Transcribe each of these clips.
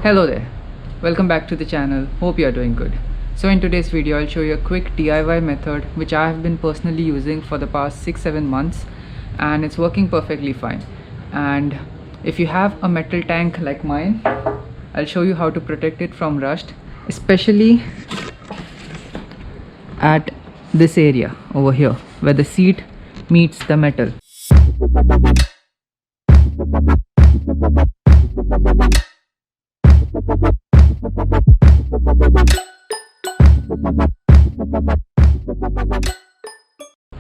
Hello there, welcome back to the channel. Hope you are doing good. So in today's video I'll show you a quick DIY method which I have been personally using for the past 6-7 months and it's working perfectly fine. And if you have a metal tank like mine, I'll show you how to protect it from rust, especially at this area over here where the seat meets the metal.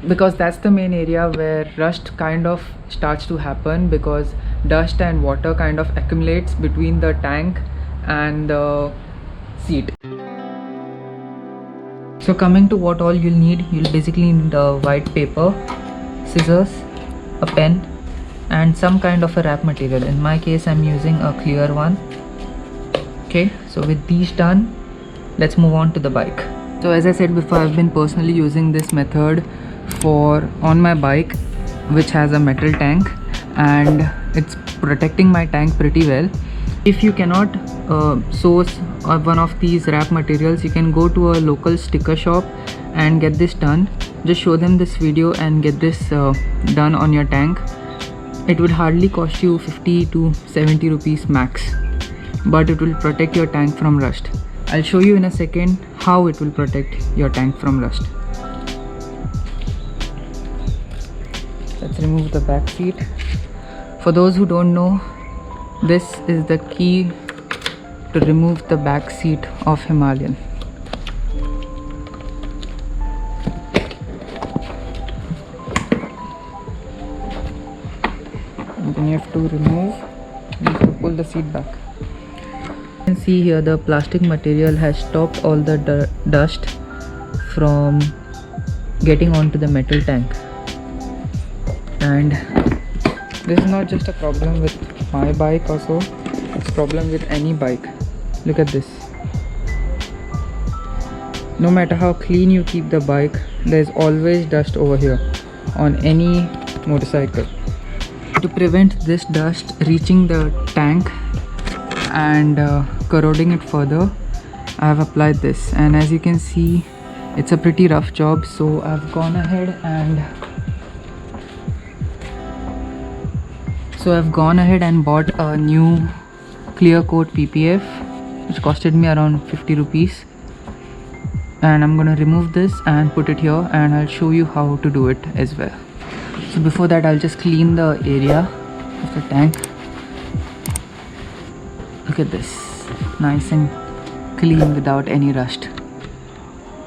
Because that's the main area where rust kind of starts to happen, because dust and water kind of accumulates between the tank and the seat. So coming to what all you'll need basically need a white paper, scissors, a pen and some kind of a wrap material. In my case I'm using a clear one. Okay, so with these done, let's move on to the bike. So as I said before, I've been personally using this method on my bike, which has a metal tank, and it's protecting my tank pretty well. If you cannot source one of these wrap materials, you can go to a local sticker shop and get this done. Just show them this video and get this done on your tank. It would hardly cost you 50 to 70 rupees max, but it will protect your tank from rust. I'll show you in a second how it will protect your tank from rust. Let's remove the back seat. For those who don't know, this is the key to remove the back seat of Himalayan. And then you have to pull the seat back. You can see here the plastic material has stopped all the dust from getting onto the metal tank. And this is not just a problem with my bike also, it's a problem with any bike. Look at this. No matter how clean you keep the bike, there's always dust over here on any motorcycle. To prevent this dust reaching the tank and corroding it further, I have applied this, and as you can see it's a pretty rough job, so I've gone ahead and bought a new clear coat PPF which costed me around 50 rupees, and I'm gonna remove this and put it here, and I'll show you how to do it as well. So before that, I'll just clean the area of the tank. Look at this, nice and clean without any rust.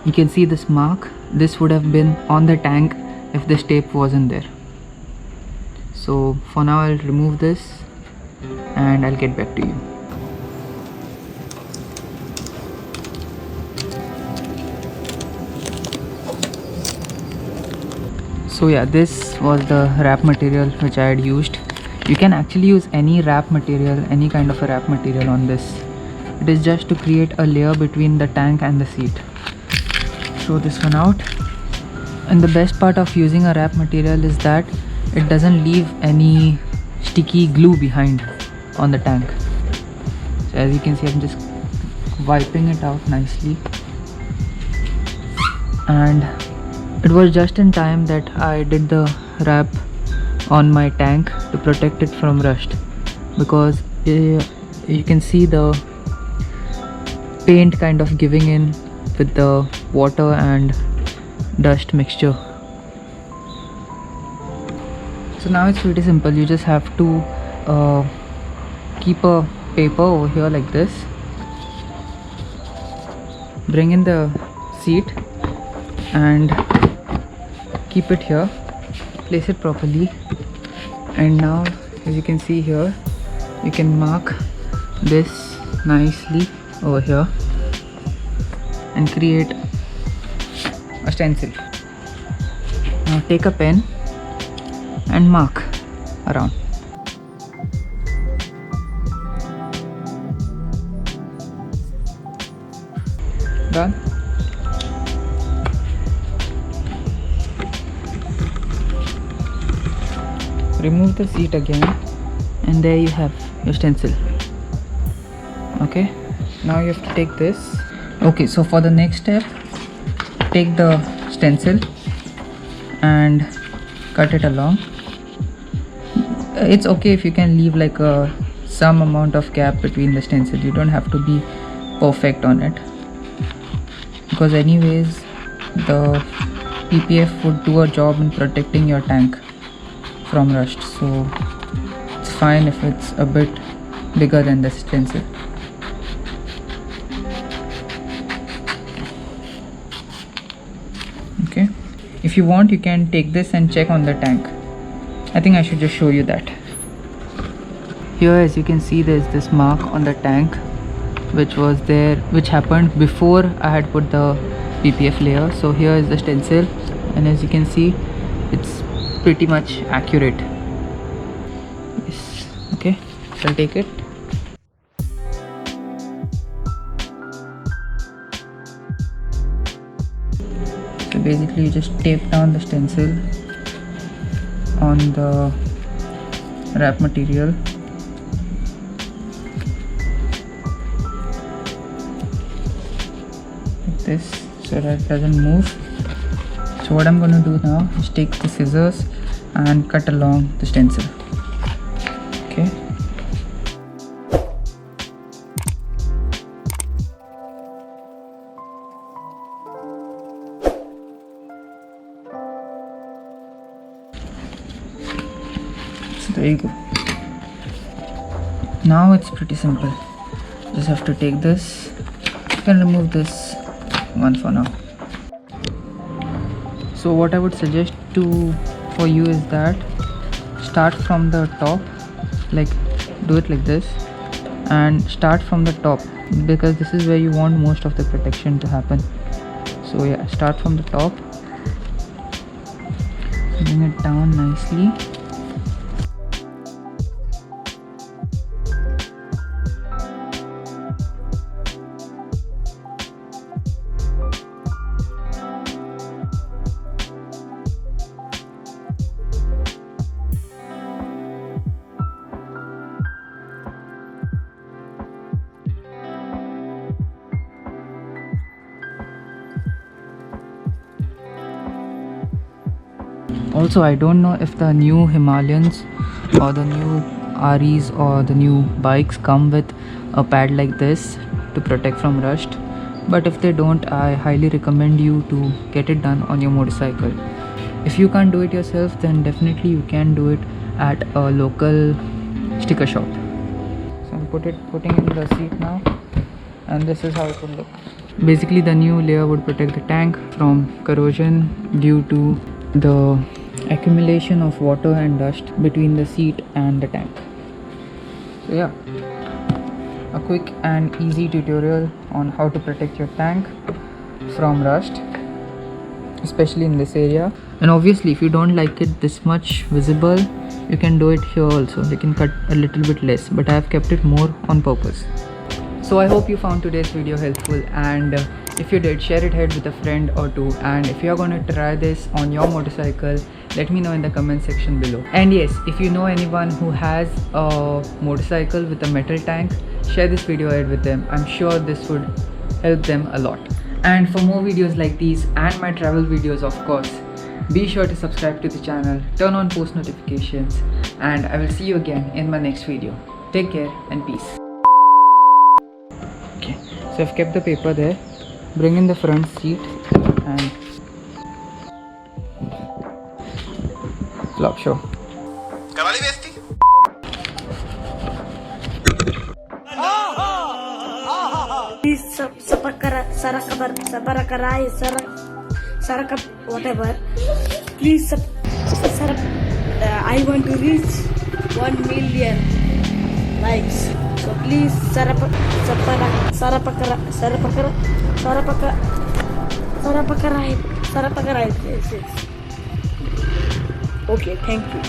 You can see this mark. This would have been on the tank if this tape wasn't there. So for now I'll remove this and I'll get back to you. So yeah, this was the wrap material which I had used. You can actually use any wrap material, any kind of a wrap material on this. It is just to create a layer between the tank and the seat. Throw this one out. And the best part of using a wrap material is that it doesn't leave any sticky glue behind on the tank. So as you can see, I'm just wiping it out nicely, and it was just in time that I did the wrap on my tank to protect it from rust, because you can see the paint kind of giving in with the water and dust mixture. So now it's pretty simple. You just have to keep a paper over here like this, bring in the seat and keep it here, place it properly, and now as you can see here, you can mark this nicely over here and create a stencil. Now take a pen and mark around. Done. Remove the seat again, and there you have your stencil. Okay, now you have to take this. Okay, so for the next step, take the stencil and cut it along. It's okay if you can leave like some amount of gap between the stencil. You don't have to be perfect on it, because anyways the PPF would do a job in protecting your tank from rust, so it's fine if it's a bit bigger than the stencil. Okay, if you want you can take this and check on the tank. I think I should just show you that. Here, as you can see, there's this mark on the tank which was there, which happened before I had put the PPF layer. So here is the stencil, and as you can see, it's pretty much accurate. Yes. Okay, so I'll take it. So basically you just tape down the stencil on the wrap material. Like this, so that it doesn't move. So what I'm going to do now is take the scissors and cut along the stencil. Okay. So there you go. Now it's pretty simple. Just have to take this. You can remove this one for now. So what I would suggest for you is that start from the top, like do it like this, and start from the top, because this is where you want most of the protection to happen. So yeah, start from the top, bring it down nicely. Also, I don't know if the new Himalayans or the new REs or the new bikes come with a pad like this to protect from rust, but if they don't, I highly recommend you to get it done on your motorcycle. If you can't do it yourself, then definitely you can do it at a local sticker shop. So I'm putting in the seat now, and this is how it will look. Basically, the new layer would protect the tank from corrosion due to the accumulation of water and dust between the seat and the tank. So yeah, a quick and easy tutorial on how to protect your tank from rust, especially in this area. And obviously, if you don't like it this much visible, you can do it here also. You can cut a little bit less, but I have kept it more on purpose. So I hope you found today's video helpful, and if you did, share it ahead with a friend or two. And if you're going to try this on your motorcycle, let me know in the comment section below. And yes, if you know anyone who has a motorcycle with a metal tank, share this video ahead with them. I'm sure this would help them a lot. And for more videos like these and my travel videos, of course, be sure to subscribe to the channel, turn on post notifications, and I will see you again in my next video. Take care and peace. Okay, so I've kept the paper there. Bring in the front seat and flop show. Whatever. Please I want to reach 1 million likes. So please Sarapakarai. Yes. Okay, thank you.